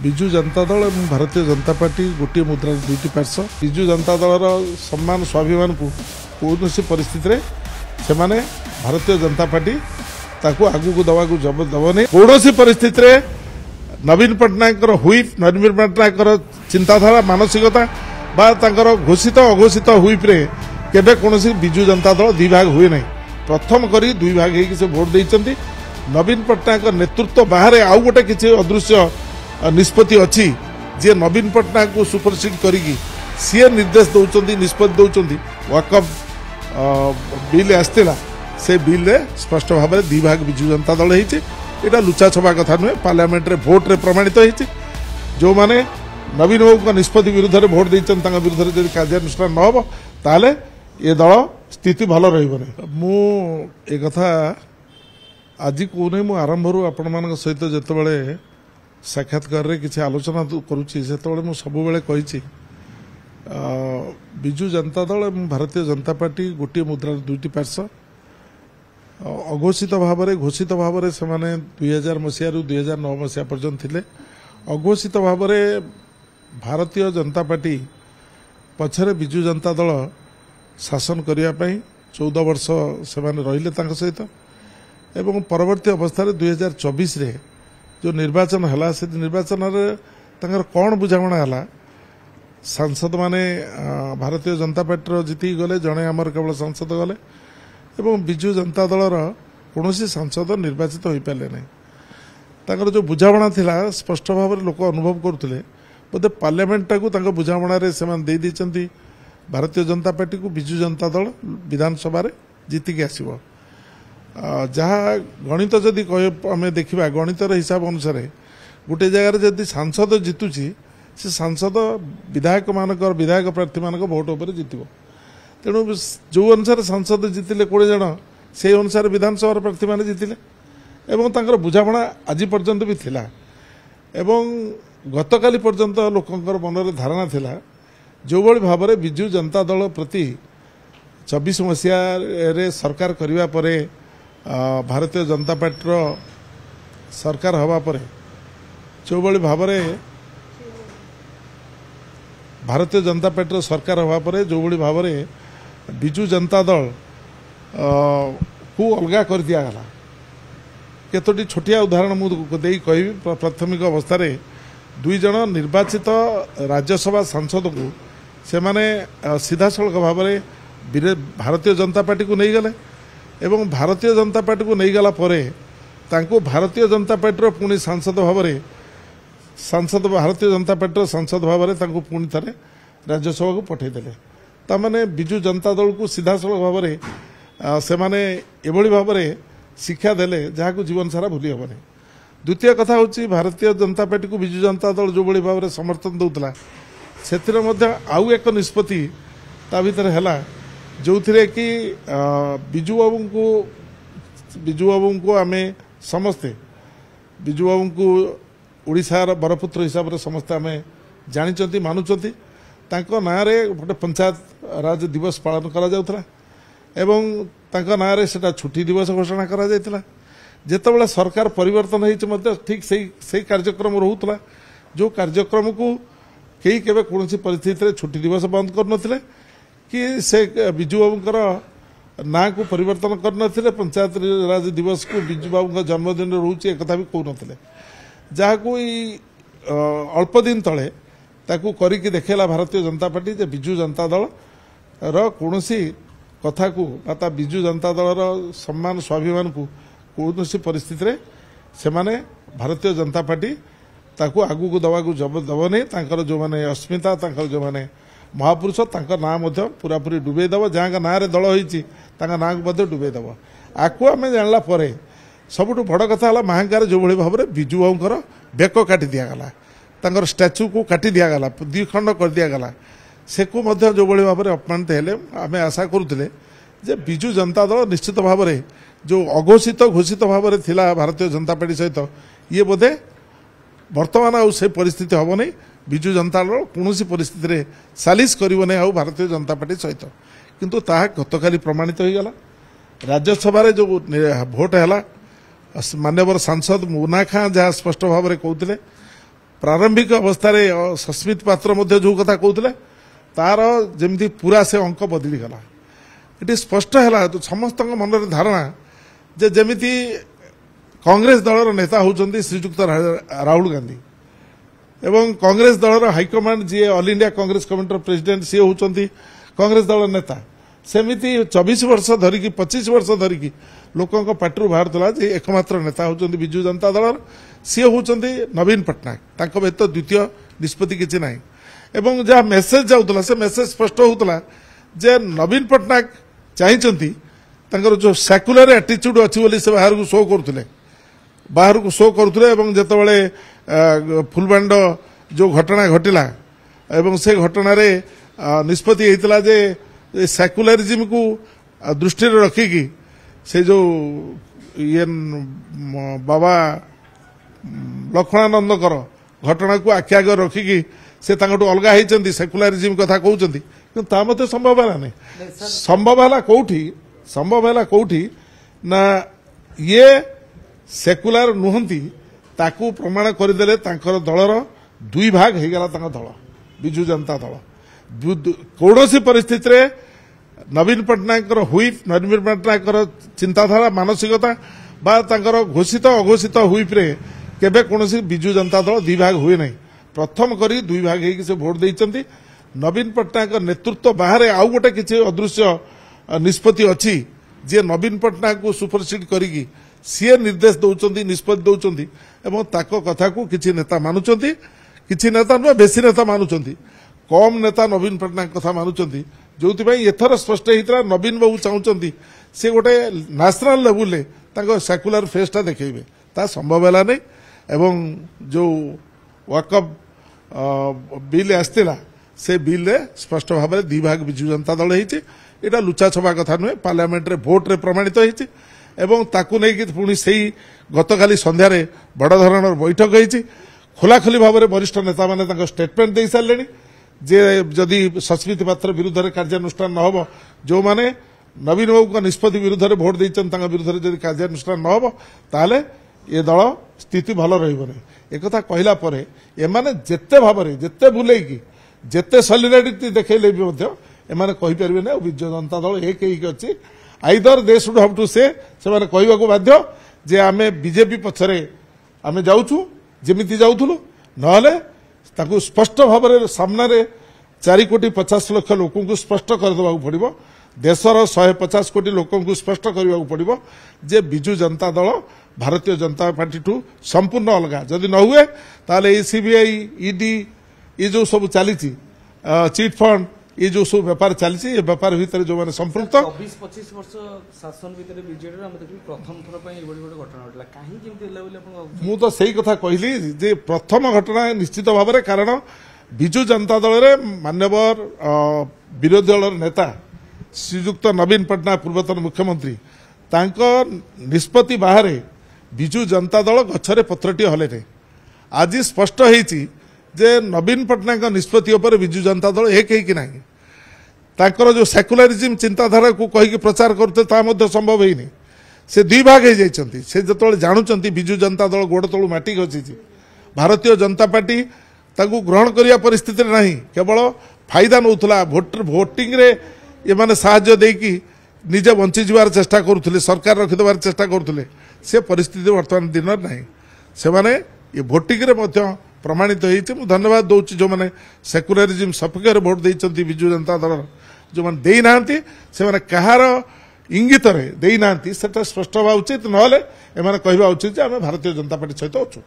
विजु जनता दल और भारतीय जनता पार्टी गोटे मुद्रा दुईटी पार्श्व। विजु जनता दलर सम्मान स्वाभिमान को कौन परिस्थिति से भारतीय जनता पार्टी ताकू आगू को दवा दबनी कौन परिस्थिति नवीन पट्टनायक हुईप नवीन पट्टनायक चिंताधारा मानसिकता बा घोषित अघोषित हुईप रे केबे कौन विजु जनता दल दुई भाग हुए नहीं। प्रथम करी दुई भाग होगी से भोट देते। नवीन पट्टनायक नेतृत्व बाहर आउ गोटे किसी अदृश्य निष्पत्ति अच्छी जी नवीन पट्टनायक को सुपरसीड करी सी निर्देश दौरान निष्पत्ति दौरान वाकअप बिल आसला से बिल स्पष्ट भाव में दुई भाग विजु जनता दल होता लुचा छपा कथा नुहे। पार्लियामेंट रे भोट रे प्रमाणित होती जो माने नवीन बाबू निष्पत्ति विरुद्ध में भोट देते विरुद्ध जब कार्यानुष्ठान न हो ताले ये दल स्थिति भल रही। मु एक कथा आज कहूनी मु आरंभ आपण मान सहित जितेबाला साक्षात्कार रे किसी आलोचना करुच्ची से सब कही विजु जनता दल और भारतीय जनता पार्टी गोटे मुद्रा दुईटी पार्श्व। अघोषित भाव में घोषित भाव में से 2000 मसीह 2009 मसीहा पर्यंत थे। अघोषित भाव में भारतीय जनता पार्टी पछरे विजु जनता दल शासन करने 14 वर्ष से रहिले सहित एवं परवर्ती अवस्था 2024 रे जो निर्वाचन है से निर्वाचन रे कौन बुझाणा है सांसद माने भारतीय जनता पार्टी जीति गले जड़े आमर केवल सांसद गले एवं विजु जनता दलर कौन सांसद निर्वाचित हो पारे ना। जो बुझाणा थिला स्पष्ट भाव में लोक अनुभव करुले बोधे पार्लियामेंट टाक बुझाणा से भारतीय जनता पार्टी को विजु जनता दल विधानसभा जीतिकी आसव। जहाँ गणित जदि आम देखा गणित हिसाब अनुसार गोटे जगार जदि सांसद जीतुची से सांसद विधायक मानक विधायक प्रार्थी मानक भोट उपर जीतब। तेणु जो अनुसार सांसद जीतिले 20 जन से अनुसार विधानसभा प्रार्थी मैंने जीतिले एवं बुझाणा आज पर्यंत भी थिला एवं गतकाली पर्यंत लोकंर मन में धारणा थिला जो भली भाव में विजु जनता दल प्रति 24 मसीह सरकार करने पर भारतीय जनता पार्टी सरकार हवा पर जो भली भाव में भारतीय जनता पार्टी सरकार हवा पर जो भली भाव में विजु जनता दल को अलगा कर दिया गला। केतोटी छोटिया उदाहरण मुझे कहि प्राथमिक अवस्था दुई जन निर्वाचित राज्यसभा सांसद को से माने सीधा सड़क भाव में भारतीय जनता पार्टी को नहीं गले एवं भारतीय जनता पार्टी को नहीं गला परे तांको भारतीय जनता पार्टी पुणी सांसद भाव में सांसद भारतीय जनता पार्टी सांसद भाव में पुणी थे राज्यसभा को पठेदेले। तामाने विजु जनता दल को सीधा सड़क भाव में से माने एभली भाव में शिक्षा देले जहाँ को जीवन सारा भूली हेबनी। द्वितीय कथा हूँ भारतीय जनता पार्टी को विजु जनता दल जो भाव में समर्थन दौला से आउ एक निष्पत्ति ता भीतर है जो थे कि विजु बाबू को आम समस्ते विजु बाबू को ओडिशार बरपुत्र हिसाब से समस्ते आम जानी मानुंट ना गोटे पंचायत राज दिवस पालन करा एवं ना से छुट्टी दिवस घोषणा करा जितेबाला सरकार परिवर्तन होती ठीक से कार्यक्रम रोला जो कार्यक्रम को कई केवे कौन परिस्थिति छुट्टी दिवस बंद कर कि से विजु बाबूर ना को परिवर्तन कर पंचायत राज दिवस को विजु बाबू जन्मदिन रोचे एक भी कहते जहाँ को अल्प दिन तले ताकू करिकी देखेला भारतीय जनता पार्टी जे विजु जनता दल कौन कथा को विजु जनता दलर सम्मान स्वाभिमान को कौन परिस्थिति से भारतीय जनता पार्टी ताकू आगू को दवा दबनी जो मैंने अस्मिता जो मैंने महापुरुष ना पूरापूरी डुबे दब जहाँ ना दल होती ना को डुबे आपको आम जानला सबुठ बड़ कथा है महांगार जो भाई भाव में विजु बाबूर बेक काटी दिगला स्टाच्यू को काटी दिगला 2 खंड कर दिगला से को जो भाई भाव में अपमानित हेले आम आशा करुले जे विजु जनता दल निश्चित भाव में जो अघोषित घोषित भाव में थिला भारतीय जनता पार्टी सहित ये बोधे वर्तमान आउ से परिस्थिति हम नहीं। विजु जनता दल कौन परिस्थिति सालिश करने आउ भारतीय जनता पार्टी सहित किंतु ताहा गतकाली प्रमाणित हो गला। राज्यसभा जो भोट है मान्यवर सांसद मुना खां जहाँ स्पष्ट भाव में कहते प्रारंभिक अवस्था सस्मित पात्र जो कथा कहते तार जमी पूरा से अंक बदली गला ये स्पष्ट है समस्त मन धारणा जे जमिति कांग्रेस दलर नेता होउचंदी श्रीजुक्त राहुल गांधी एवं कांग्रेस दलर हाइकमांड जी all India Congress committee president सी होउचंदी कांग्रेस दल नेता सेमिति 24 वर्ष धरिकी 25 वर्ष धरिकी लोकों पार्टी बाहर जे एकमात्र नेता होउचंदी बिजू जनता दल सी होउचंदी नवीन पट्टनायक तांको व्यतीत द्वितीय निष्पत्ति किछि नाही एवं जहाँ मेसेज जाउतला से मेसेज स्पष्ट होउतला जे नवीन पट्टनायक चाहिचंती तांकर जो सेक्युलर एटीट्यूड अच्छी बोली से बाहर को शो करुले एवं जेतबेले फुलबांड जो घटना घटिला एवं से घटना रे निष्पत्ति होइतला जे सेक्युलरिज्म को दृष्टि रखिकी से जो ये बाबा लक्ष्मणानंदकर घटना को आखि आगे रखिकी से अलग होती सेक्युलरिज्म कथा कहते कि संभव है नहीं संभव है कौटी ना ये सेक्युलर नुहंती ताकू प्रमाण करदेले दलर दुई भाग हो गला दल बिजू जनता दल कौन सी परिस्थिति रे नवीन पट्टनायक हुईप नवीन पट्टनायक चिंताधारा मानसिकता बा तांकर घोषित अघोषित हुईप रे केबे कौन बिजू जनता दल दुई भाग हुए नहीं प्रथम करी दुई भाग होगी से भोट देइचंती नवीन पट्टनायक नेतृत्व बाहर आउ गोटे किसी अदृश्य निष्पत्ति अच्छी जे नवीन पट्टनायक को सुपरसीड करी सी निर्देश दौरान निष्पत्ति दौरान एवं ताको कथा को किसी नेता मानुचंती किसी नेता नुह बेसी नेता मानुचंती कम नेता नवीन पट्टनायक कथा मानुचंती जो एथर स्पष्ट होता नवीन बाबू चाहूँगी सी गोटे नेशनल लेवल सेक्युलर फेसटा देखेबे ता संभव है नहीं एवं जो वाकअप बिल आसला से बिल रे स्पष्ट भाव में दी भाग बिजू जनता दल होता लुचा छबा कथा नुहे पार्लियामेंट रे भोट रे प्रमाणित होती एवं ताकू नहीं पुणी से गतकाली संध्यारे बड़ धरण बैठक होती खोलाखोली भाव में वरिष्ठ नेता मैंने स्टेटमेंट दे सारे जे जदि सस्मित पात्र विरुद्ध में कार्यानुष्ठान न हो जो माने नवीन बाबू निष्पत्ति विरुद्ध में भोट देते विरुद्ध में कार्यानुष्ठान न हो ताले ये दल स्थिति भल रही एक कहला एमाने जेते भाव में जेते बुलेकी जेते सॉलिडारिटी देखले भी एमाने कहि परिबे नै बिजू जनता दल एक अच्छी either they should have to say माने कहवाको बाध्य जे आमे बीजेपी पछरे आमे जाउछु जेमिति जाउथुलु नहले ताकू स्पष्ट भाव में सामने 4,50,00,000 लोकों को स्पष्ट करदेवा पड़ो देशर 150 कोटी लोकों को स्पष्ट करने पड़ो जे बिजू जनता दल भारतीय जनता पार्टी ठू संपूर्ण अलग जदि न हुए ताले सीबीआई ईडी ये जो सब चली चिट फंड ये जो सब व्यापार चली ये व्यापार भितर जो मैंने संपृक्त 24-25 वर्ष शासन भितर बीजेडी प्रथम थर घटना घटला कहीं मु तो सही कथा कहली जे प्रथम घटना निश्चित भाव में कारण बिजू जनता दल रे मान्यवर विरोधी दल नेता श्रीजुक्त नवीन पट्टनायक पूर्वतन मुख्यमंत्री तांको निष्पत्ति बाहर बिजू जनता दल गछरे पत्रटी हले आज स्पष्ट होईची जे नवीन पट्टनायक निष्पत्ति उपर बिजू जनता दल एक है कि नहीं तांकर जो सेक्युलरिज्म चिंताधारा को कहीकि प्रचार करते ता संभव है से दुई भाग हो जाती से जो जानुंट बिजू जनता दल गोड़ तलू माटी खसी भारतीय जनता पार्टी ताकू ग्रहण करने परिस्थिति नहीं केवल फायदा नौला भोटिंग रे ये माने साहाय्य देकी निजे बंची जीवार चेष्टा करुले सरकार रखिदेवार चेष्टा करुले से परिस्थिति वर्तमान दिन नहीं से माने ये भोटिंग रे प्रमाणित होती मुझे धन्यवाद दूसरी जो मैंने सेक्युलरिज्म सपक्ष भोट देती बिजू जनता दल जो मैंने देना से कहार इंगित देना से स्पष्ट हवा उचित ना कहवा उचित आम भारतीय जनता पार्टी सहित अच्छु।